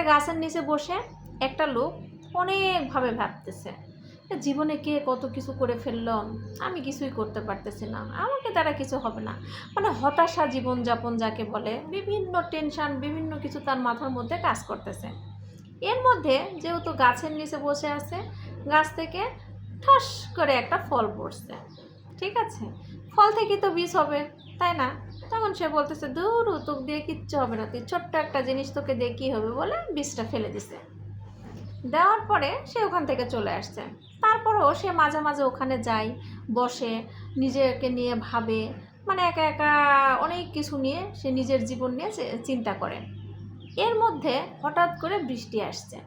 গাছের নিচে বসে একটা লোক অনেকভাবে ভাবতেছে, জীবনে কে কত কিছু করে ফেললো, আমি কিছুই করতে পারতেছি না, আমাকে দ্বারা কিছু হবে না। মানে হতাশা জীবনযাপন যাকে বলে, বিভিন্ন টেনশন, বিভিন্ন কিছু তার মাথার মধ্যে কাজ করতেছে। এর মধ্যে যেহেতু গাছের নিচে বসে আছে, গাছ থেকে ঠাস করে একটা ফল পড়ছে। ঠিক আছে, ফল থেকে তো বীজ হবে, তাই না? তখন সে বলতেছে, দূর, তোকে দিয়ে কিচ্ছু হবে না, তুই ছোট্ট একটা জিনিস, তোকে দিয়ে কী হবে, বলে বীজটা ফেলে দিছে। দেওয়ার পরে সে ওখান থেকে চলে আসছে। তারপরেও সে মাঝে মাঝে ওখানে যায়, বসে, নিজেকে নিয়ে ভাবে, মানে একা একা অনেক কিছু নিয়ে সে নিজের জীবন নিয়ে চিন্তা করে। এর মধ্যে হঠাৎ করে বৃষ্টি আসছে,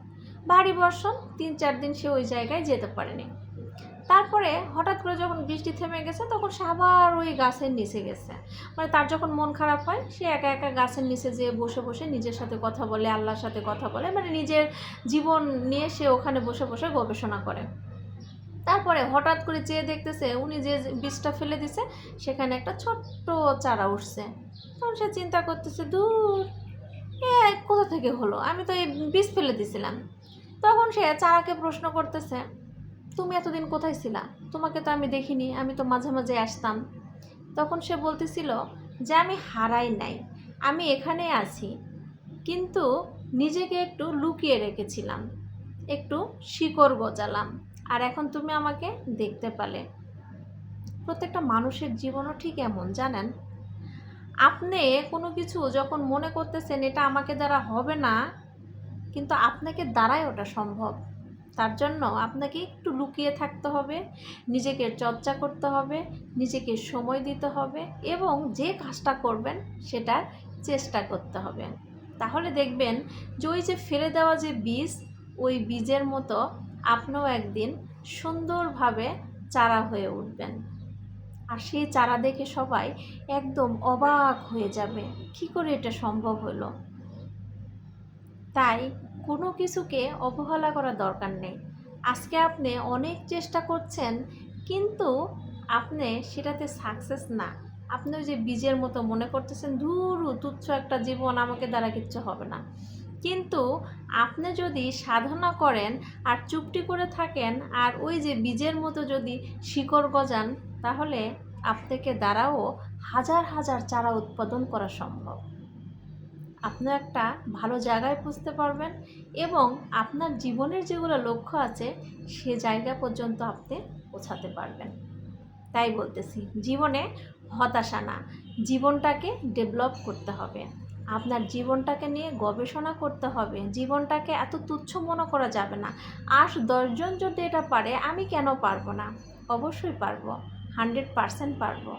ভারী বর্ষণ, 3-4 দিন সে ওই জায়গায় যেতে পারেনি। তারপরে হঠাৎ করে যখন বৃষ্টি থেমে গেছে, তখন সে আবার ওই গাছের নিচে গেছে। মানে তার যখন মন খারাপ হয়, সে একা একা গাছের নিচে যেয়ে বসে বসে নিজের সাথে কথা বলে, আল্লাহর সাথে কথা বলে, মানে নিজের জীবন নিয়ে সে ওখানে বসে বসে গবেষণা করে। তারপরে হঠাৎ করে চেয়ে দেখতেছে, উনি যে বীজটা ফেলে দিছে সেখানে একটা ছোট্ট চারা উঠছে। তখন সে চিন্তা করতেছে, দূর, এ কোথা থেকে হলো, আমি তো এই বীজ ফেলে দিছিলাম। তখন সে চারাকে প্রশ্ন করতেছে, তুমি এতদিন কোথায় ছিলা, তোমাকে তো আমি দেখিনি, আমি তো মাঝে মাঝে আসতাম। তখন সে বলতেছিল যে আমি হারাই নাই, আমি এখানে আছি, কিন্তু নিজেকে একটু লুকিয়ে রেখেছিলাম, একটু শিকড় গজালাম, আর এখন তুমি আমাকে দেখতে পেলে। প্রত্যেকটা মানুষের জীবনও ঠিক এমন, জানেন, আপনি কোনো কিছু যখন মনে করতেছেন এটা আমাকে দ্বারা হবে না, কিন্তু আপনাকে দ্বারাই ওটা সম্ভব। তার জন্য আপনাকে একটু লুকিয়ে থাকতে হবে, নিজেকে চর্চা করতে হবে, নিজেকে সময় দিতে হবে, এবং যে কাজটা করবেন সেটার চেষ্টা করতে হবে। তাহলে দেখবেন যে ওই যে ফেলে দেওয়া যে বীজ, ওই বীজের মতো আপনিও একদিন সুন্দরভাবে চারা হয়ে উঠবেন। আর সেই চারা দেখে সবাই একদম অবাক হয়ে যাবে, কী করে এটা সম্ভব হলো। তাই কোনো কিছুকে অবহেলা করার দরকার নেই। আজকে আপনি অনেক চেষ্টা করছেন, কিন্তু আপনি সেটাতে সাকসেস না। আপনি ওই যে বীজের মতো মনে করতেছেন, ধুর, তুচ্ছ একটা জীবন, আমাকে দ্বারা কিচ্ছু হবে না। কিন্তু আপনি যদি সাধনা করেন আর চুপটি করে থাকেন, আর ওই যে বীজের মতো যদি শিকড় গজান, তাহলে আপনাকে দ্বারাও হাজার হাজার চারা উৎপাদন করা সম্ভব। আপনি একটা ভালো জায়গায় পৌঁছতে পারবেন, এবং আপনার জীবনের যেগুলো লক্ষ্য আছে সে জায়গা পর্যন্ত আপনি পৌঁছাতে পারবেন। তাই বলতেছি, জীবনে হতাশা না, জীবনটাকে ডেভেলপ করতে হবে, আপনার জীবনটাকে নিয়ে গবেষণা করতে হবে। জীবনটাকে এত তুচ্ছ মনে করা যাবে না। 8-10 জন যদি এটা পারে, আমি কেন পারবো না? অবশ্যই পারবো, 100% পারবো।